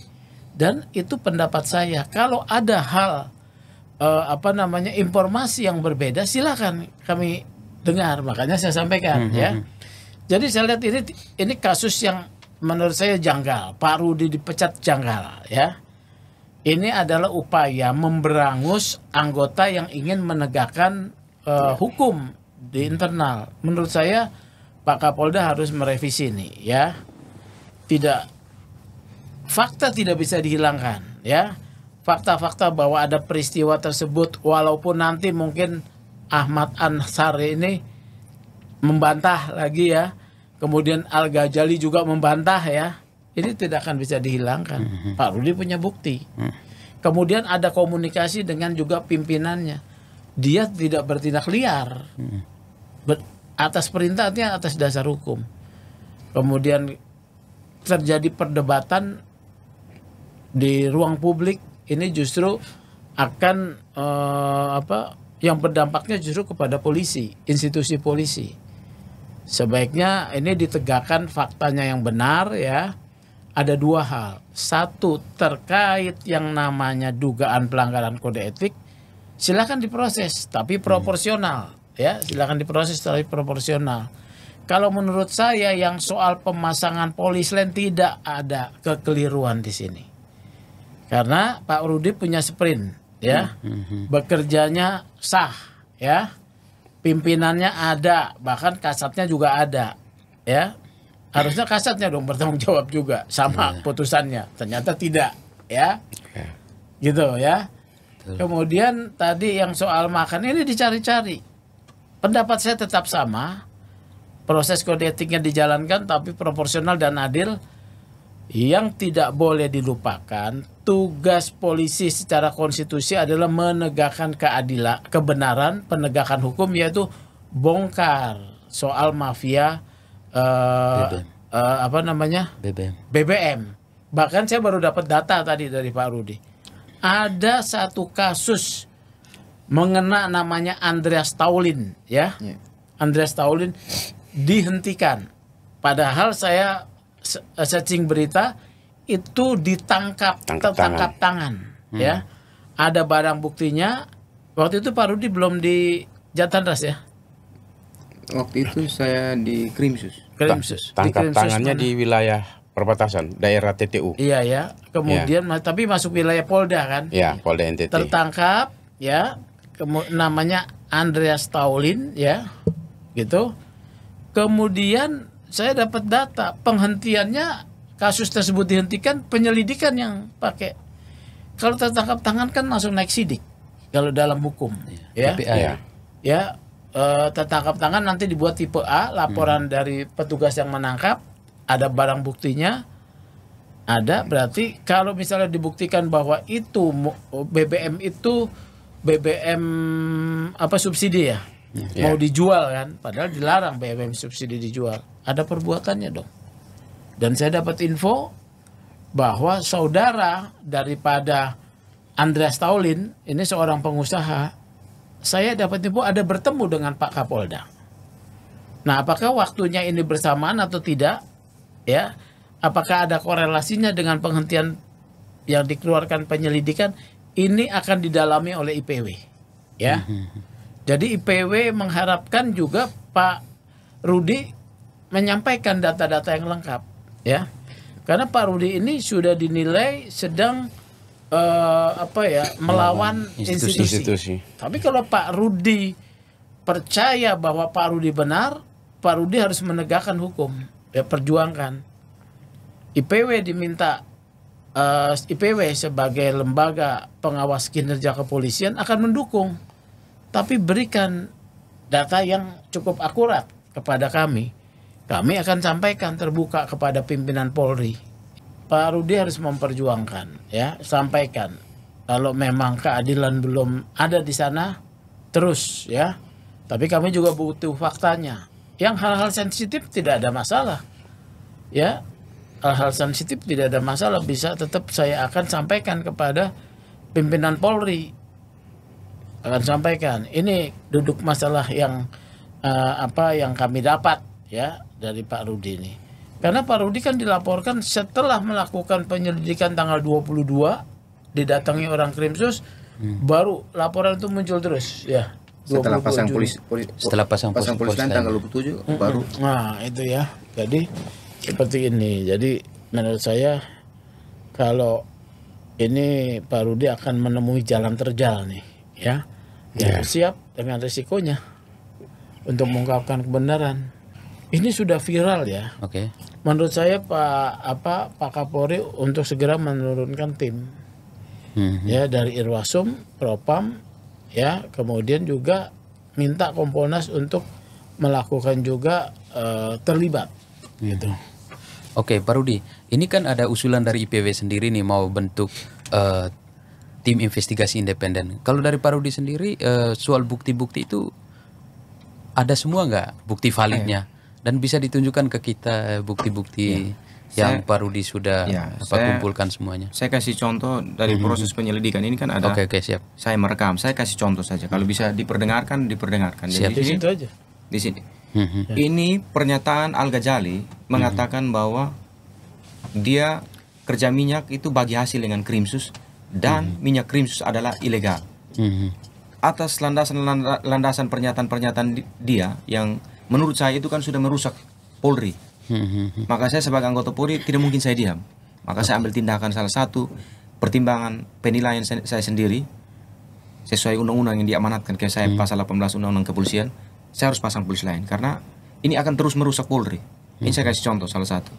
dan itu pendapat saya. Kalau ada hal informasi yang berbeda, silakan kami dengar. Makanya saya sampaikan ya. Jadi saya lihat ini kasus yang menurut saya janggal. Pak Rudi dipecat janggal ya. Ini adalah upaya memberangus anggota yang ingin menegakkan hukum di internal. Menurut saya Pak Kapolda harus merevisi ini ya. Fakta tidak bisa dihilangkan ya. Fakta-fakta bahwa ada peristiwa tersebut, walaupun nanti mungkin Ahmad Ansar ini membantah lagi ya. Kemudian Al-Ghazali juga membantah ya. Ini tidak akan bisa dihilangkan. Pak Rudi punya bukti. Kemudian ada komunikasi dengan juga pimpinannya. Dia tidak bertindak liar. Atas perintahnya, atas dasar hukum. Kemudian terjadi perdebatan di ruang publik. Ini justru akan yang berdampaknya justru kepada polisi, institusi polisi. Sebaiknya ini ditegakkan faktanya yang benar ya. Ada 2 hal. 1, terkait yang namanya dugaan pelanggaran kode etik, silakan diproses, tapi proporsional ya silakan diproses secara proporsional. Kalau menurut saya yang soal pemasangan polis lain tidak ada kekeliruan di sini. Karena Pak Rudi punya sprint, ya, bekerjanya sah, ya, pimpinannya ada, bahkan kasatnya juga ada, ya. Harusnya kasatnya dong bertanggung jawab juga sama putusannya. Ternyata tidak, ya. Gitu ya. Kemudian tadi yang soal makan ini dicari-cari. Pendapat saya tetap sama. Proses kode etiknya dijalankan tapi proporsional dan adil. Yang tidak boleh dilupakan, tugas polisi secara konstitusi adalah menegakkan keadilan, kebenaran, penegakan hukum, yaitu bongkar soal mafia apa namanya BBM. Bahkan saya baru dapat data tadi dari Pak Rudi. Ada satu kasus mengena namanya Andreas Taulin, ya. Andreas Taulin dihentikan. Padahal saya searching berita itu ditangkap tertangkap tangan, ya. Ada barang buktinya. Waktu itu Pak Rudi belum di Jatanras, ya. Waktu itu saya di Krimsus. Tangkap tangannya di wilayah perbatasan daerah TTU. Iya ya. Kemudian tapi masuk wilayah Polda kan? Ya, Polda NTT. Tertangkap, ya. Namanya Andreas Taulin, ya. Gitu. Kemudian saya dapat data penghentiannya, kasus tersebut dihentikan, penyelidikan yang pakai. Kalau tertangkap tangan kan langsung naik sidik. Kalau dalam hukum, ya. Ya. Tertangkap tangan nanti dibuat tipe A, laporan dari petugas yang menangkap, ada barang buktinya, ada, berarti kalau misalnya dibuktikan bahwa itu BBM itu BBM apa subsidi, ya, mau dijual kan, padahal dilarang BBM subsidi dijual, ada perbuatannya dong. Dan saya dapat info bahwa saudara daripada Andreas Taulin ini seorang pengusaha. Saya dapat info ada bertemu dengan Pak Kapolda. Nah, apakah waktunya ini bersamaan atau tidak? Ya, apakah ada korelasinya dengan penghentian yang dikeluarkan penyelidikan? Ini akan didalami oleh IPW. Ya, jadi IPW mengharapkan juga Pak Rudi menyampaikan data-data yang lengkap. Ya, karena Pak Rudi ini sudah dinilai sedang melawan institusi. Tapi kalau Pak Rudi percaya bahwa Pak Rudi benar, Pak Rudi harus menegakkan hukum, ya, perjuangkan. IPW diminta, IPW sebagai lembaga pengawas kinerja kepolisian akan mendukung, tapi berikan data yang cukup akurat kepada kami. Kami akan sampaikan terbuka kepada pimpinan Polri. Pak Rudi harus memperjuangkan, ya, sampaikan. Kalau memang keadilan belum ada di sana, terus, ya. Tapi kami juga butuh faktanya. Yang hal-hal sensitif tidak ada masalah, ya. Hal-hal sensitif tidak ada masalah, bisa tetap saya akan sampaikan kepada pimpinan Polri. Akan sampaikan. Ini duduk masalah yang yang kami dapat, ya, dari Pak Rudi ini. Karena Pak Rudi kan dilaporkan setelah melakukan penyelidikan tanggal 22, didatangi orang Krimsus, baru laporan itu muncul terus, ya. Setelah pasang polisi kan tanggal 27 baru. Nah, itu ya. Jadi seperti ini. Jadi menurut saya kalau ini Pak Rudi akan menemui jalan terjal nih, ya. Ya, siap dengan risikonya untuk mengungkapkan kebenaran. Ini sudah viral, ya. Oke. Menurut saya Pak Kapolri untuk segera menurunkan tim, ya, dari Irwasum, Propam, ya, kemudian juga minta Kompolnas untuk melakukan juga terlibat, gitu. Oke, Pak Rudi, ini kan ada usulan dari IPW sendiri nih mau bentuk tim investigasi independen. Kalau dari Pak Rudi sendiri soal bukti-bukti itu ada semua nggak bukti validnya? Dan bisa ditunjukkan ke kita bukti-bukti yang Pak Rudi sudah kumpulkan semuanya. Saya kasih contoh dari proses penyelidikan ini kan ada. Oke, siap. Saya merekam, saya kasih contoh saja. Kalau bisa diperdengarkan. Siap. Di situ aja. Di sini. Ini pernyataan Al Ghazali mengatakan bahwa dia kerja minyak itu bagi hasil dengan Krimsus dan minyak Krimsus adalah ilegal. atas landasan pernyataan-pernyataan dia yang menurut saya itu kan sudah merusak Polri. Maka saya sebagai anggota Polri tidak mungkin saya diam. Maka saya ambil tindakan, salah satu pertimbangan penilaian saya sendiri sesuai undang-undang yang diamanatkan ke saya pasal 18 Undang-Undang Kepolisian, saya harus pasang polisi lain karena ini akan terus merusak Polri. Ini saya kasih contoh salah satu.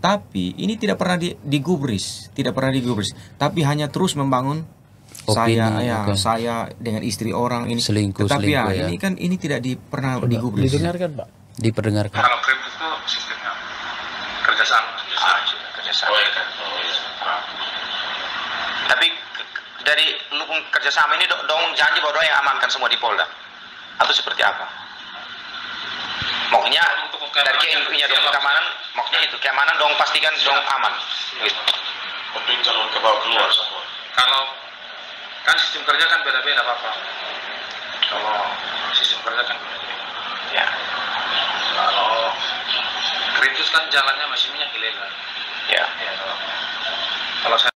Tapi ini tidak pernah digubris, tapi hanya terus membangun Opini, saya dengan istri orang ini selingkuh, tetapi ya. ini tidak pernah digubris. Didengarkan, Pak. Diperdengarkan. Kalau krip itu sistemnya kerjasama. Tapi dari lu kerjasama ini dong janji bahwa dong yang amankan semua di Polda atau seperti apa? Maksudnya dari keingginya dong keamanan, maksudnya itu keamanan dong pastikan dong aman. Gitu. Untuk jalur ke bawah keluar semua. Kalau kan sistem kerja kan beda-beda Bapak. Kalau sistem kerja kan beda-beda. Ya. Kalau Kritus kan jalannya masih minyak ilegal. Ya. Kalau saya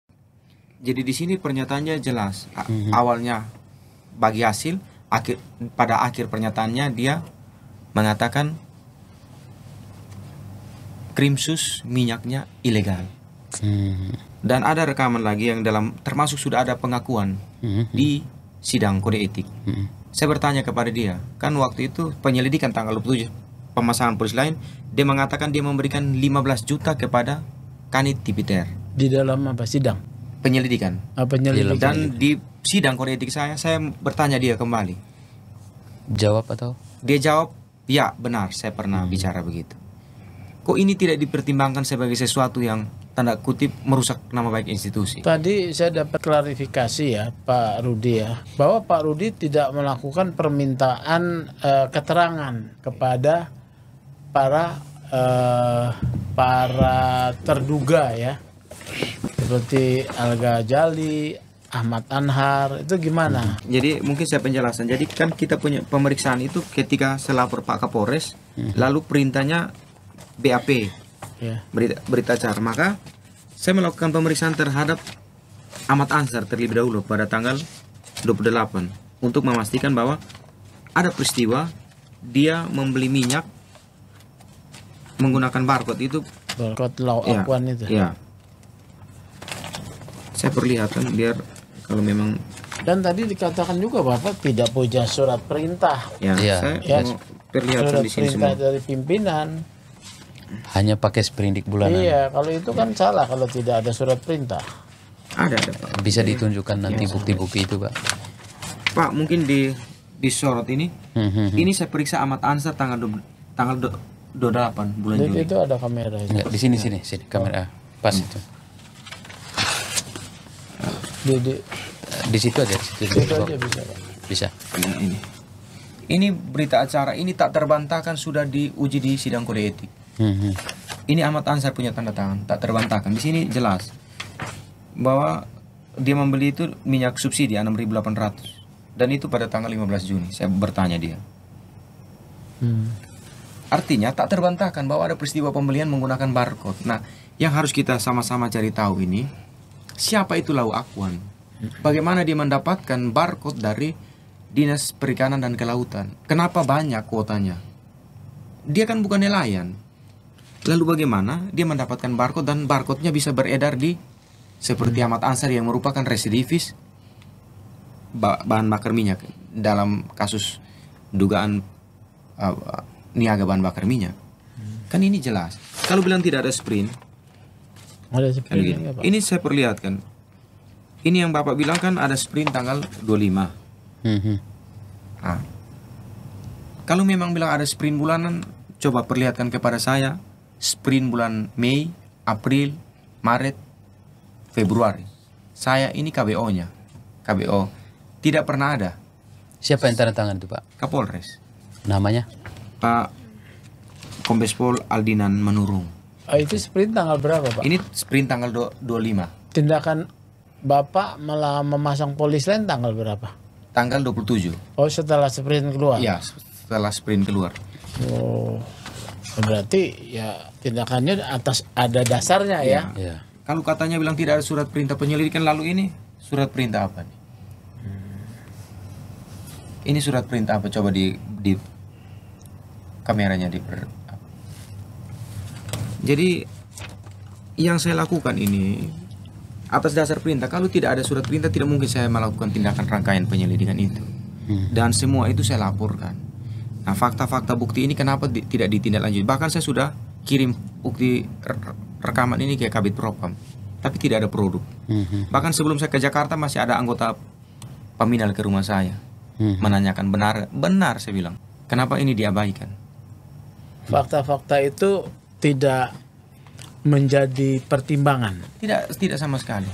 Jadi di sini pernyataannya jelas. Awalnya bagi hasil, pada akhir pernyataannya dia mengatakan Krimsus minyaknya ilegal. Dan ada rekaman lagi yang termasuk sudah ada pengakuan di sidang kode etik. Saya bertanya kepada dia, kan waktu itu penyelidikan tanggal 27 pemasangan polisi lain, dia mengatakan dia memberikan 15 juta kepada Kanit Tipiter. Di dalam apa sidang? Penyelidikan. Penyelidikan. Dan di sidang kode etik saya bertanya dia kembali. Jawab atau? Dia jawab, ya benar saya pernah bicara begitu. Kok ini tidak dipertimbangkan sebagai sesuatu yang tanda kutip merusak nama baik institusi? Tadi saya dapat klarifikasi ya Pak Rudi ya, bahwa Pak Rudi tidak melakukan permintaan keterangan kepada para terduga ya, seperti Al-Ghazali, Ahmad Anhar, itu gimana? Jadi mungkin saya penjelasan. Jadi kan kita punya pemeriksaan itu ketika selapor Pak Kapolres, lalu perintahnya BAP, Ya. berita acara. Maka saya melakukan pemeriksaan terhadap Ahmad Ansar terlebih dahulu pada tanggal 28 untuk memastikan bahwa ada peristiwa dia membeli minyak menggunakan barcode itu. Barcode Law Akuan itu. Ya. Saya perlihatkan biar kalau memang. Dan tadi dikatakan juga Bapak tidak punya surat perintah. Ya, Iya. saya mau perlihatkan Surat di sini perintah semua. dari pimpinan. Hanya pakai sprindik bulanan. Iya, kalau itu kan salah kalau tidak ada surat perintah. Ada Pak. Bisa ditunjukkan nanti bukti-bukti itu, Pak. Pak, mungkin di sorot ini. Ini saya periksa Ahmad Ansar tanggal 28 bulan Jadi Juli. itu ada kamera itu. Enggak, di sini kamera. Pas itu. Di situ aja, di situ. Itu aja bisa, Pak. Bisa. Nah, ini berita acara ini tak terbantahkan sudah diuji di sidang kode etik. Ini Ahmad Ansar punya tanda tangan, tak terbantahkan. Di sini jelas bahwa dia membeli itu minyak subsidi 6.800 dan itu pada tanggal 15 Juni. Saya bertanya dia. Artinya tak terbantahkan bahwa ada peristiwa pembelian menggunakan barcode. Nah, yang harus kita sama-sama cari tahu ini siapa itu Lau Akuan? Bagaimana dia mendapatkan barcode dari Dinas Perikanan dan Kelautan? Kenapa banyak kuotanya? Dia kan bukan nelayan. Lalu bagaimana dia mendapatkan barcode dan barcode-nya bisa beredar di seperti Ahmad Ansar yang merupakan residivis bahan bakar minyak dalam kasus dugaan niaga bahan bakar minyak. Kan ini jelas. Kalau bilang tidak ada sprint, Ada kan gini. sepertinya, Pak. Ini saya perlihatkan. Ini yang Bapak bilang kan ada sprint tanggal 25. Nah, kalau memang bilang ada sprint bulanan, coba perlihatkan kepada saya sprint bulan Mei, April, Maret, Februari. Saya ini KBO-nya. KBO tidak pernah ada. Siapa yang tanda tangan itu, Pak? Kapolres. Namanya? Pak Kombes Pol Aldinan Manurung. Itu sprint tanggal berapa, Pak? Ini sprint tanggal 25. Tindakan Bapak malah memasang polis lain tanggal berapa? Tanggal 27. Oh, setelah sprint keluar. Iya, setelah sprint keluar. Oh. Berarti ya tindakannya atas ada dasarnya ya. Iya. Kalau katanya bilang tidak ada surat perintah penyelidikan, lalu ini surat perintah apa nih? Ini surat perintah apa? Coba di kameranya Jadi yang saya lakukan ini atas dasar perintah. Kalau tidak ada surat perintah, tidak mungkin saya melakukan tindakan rangkaian penyelidikan itu. Dan semua itu saya laporkan. Nah, fakta-fakta bukti ini kenapa tidak ditindaklanjuti? Bahkan saya sudah kirim bukti rekaman ini ke Kabid Propam, tapi tidak ada produk. Bahkan sebelum saya ke Jakarta masih ada anggota Paminal ke rumah saya menanyakan benar saya bilang, kenapa ini diabaikan? Fakta-fakta itu tidak menjadi pertimbangan. Tidak sama sekali.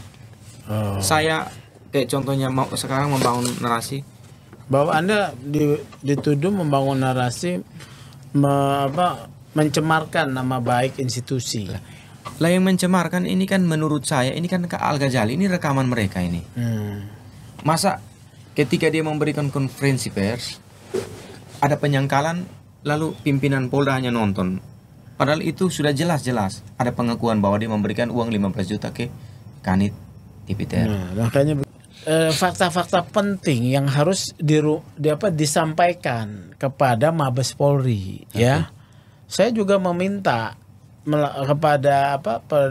Saya kayak contohnya sekarang membangun narasi bahwa Anda dituduh membangun narasi mencemarkan nama baik institusi. Lah yang mencemarkan ini kan menurut saya ini kan ke Al-Ghazali, ini rekaman mereka ini. Masa ketika dia memberikan konferensi pers ada penyangkalan lalu pimpinan Polda hanya nonton. Padahal itu sudah jelas-jelas ada pengakuan bahwa dia memberikan uang 15 juta ke Kanit TPTR. Nah, makanya fakta-fakta penting yang harus disampaikan kepada Mabes Polri, ya. Saya juga meminta kepada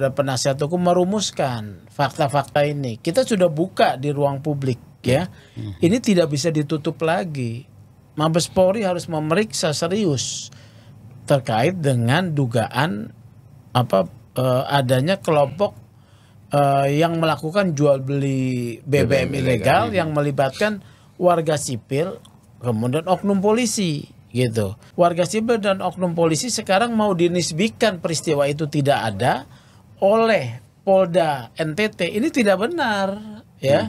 penasihat hukum merumuskan fakta-fakta ini. Kita sudah buka di ruang publik, ya. Ini tidak bisa ditutup lagi. Mabes Polri harus memeriksa serius terkait dengan dugaan adanya kelompok yang melakukan jual beli BBM ilegal yang melibatkan warga sipil kemudian oknum polisi gitu. Warga sipil dan oknum polisi sekarang mau dinisbikan peristiwa itu tidak ada oleh Polda NTT. Ini tidak benar, ya.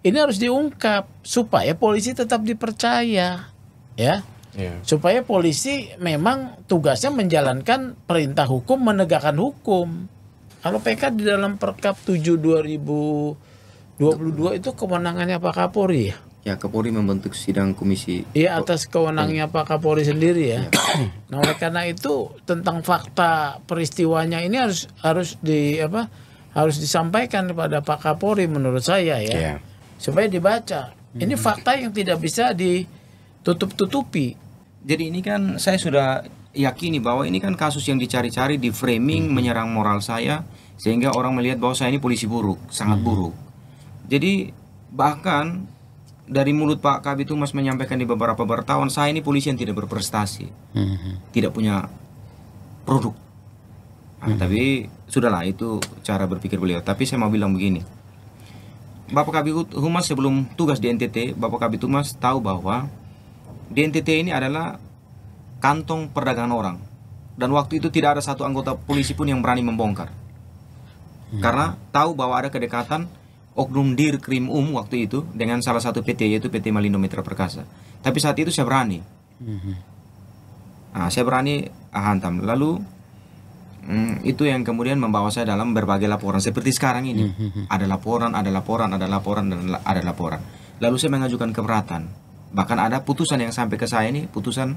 Ini harus diungkap supaya polisi tetap dipercaya, ya. Supaya polisi memang tugasnya menjalankan perintah hukum, menegakkan hukum. Kalau PK di dalam Perkap 7/2022 itu kewenangannya Pak Kapolri, ya? Ya, Kapolri membentuk sidang komisi. Iya, atas kewenangannya Pak Kapolri sendiri, ya. Nah, oleh karena itu tentang fakta peristiwanya ini harus disampaikan kepada Pak Kapolri menurut saya, ya. Supaya dibaca. Ini fakta yang tidak bisa ditutup-tutupi. Jadi ini kan saya sudah yakini bahwa ini kan kasus yang dicari-cari, di framing, menyerang moral saya sehingga orang melihat bahwa saya ini polisi buruk, sangat buruk. Jadi bahkan dari mulut Pak Kabid Humas menyampaikan di beberapa wartawan, saya ini polisi yang tidak berprestasi, tidak punya produk. Tapi sudahlah, itu cara berpikir beliau. Tapi saya mau bilang begini, Bapak Kabid Humas sebelum tugas di NTT, Bapak Kabid Humas tahu bahwa di NTT ini adalah kantong perdagangan orang. Dan waktu itu tidak ada satu anggota polisi pun yang berani membongkar. Karena tahu bahwa ada kedekatan oknum Dirkrim waktu itu dengan salah satu PT, yaitu PT Malindo Mitra Perkasa. Tapi saat itu saya berani. Nah, saya berani hantam. Lalu itu yang kemudian membawa saya dalam berbagai laporan. Seperti sekarang ini. Ada laporan, dan ada laporan. Lalu saya mengajukan keberatan. Bahkan ada putusan yang sampai ke saya ini putusan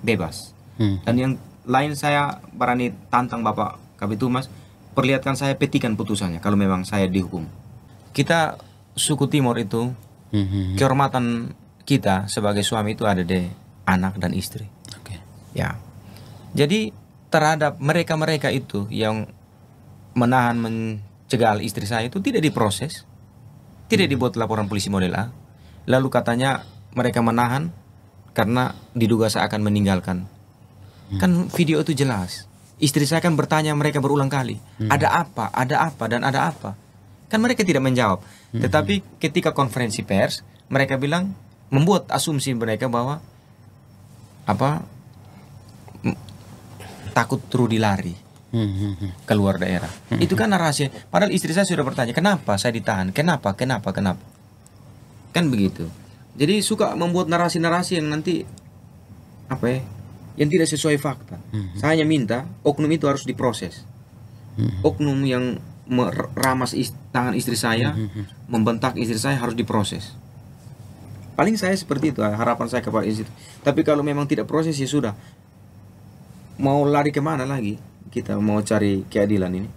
bebas. Dan yang lain saya berani tantang Bapak Kabid Humas, perlihatkan saya petikan putusannya kalau memang saya dihukum. Kita suku Timur itu kehormatan kita sebagai suami itu ada di anak dan istri. Ya. Jadi terhadap mereka itu yang menahan, mencegal istri saya itu tidak diproses, tidak dibuat laporan polisi model A. Lalu katanya mereka menahan karena diduga saya akan meninggalkan. Kan video itu jelas. Istri saya kan bertanya mereka berulang kali, ada apa, dan ada apa. Kan mereka tidak menjawab. Tetapi ketika konferensi pers, mereka bilang, membuat asumsi mereka bahwa takut Rudy lari keluar daerah. Itu kan narasi. Padahal istri saya sudah bertanya, kenapa saya ditahan? Kenapa? Kan begitu. Jadi suka membuat narasi-narasi yang nanti yang tidak sesuai fakta. Saya hanya minta oknum itu harus diproses. Oknum yang meramas tangan istri saya, membentak istri saya harus diproses. Paling saya seperti itu, harapan saya kepada istri. Tapi kalau memang tidak proses, ya sudah. Mau lari kemana lagi? Kita mau cari keadilan ini.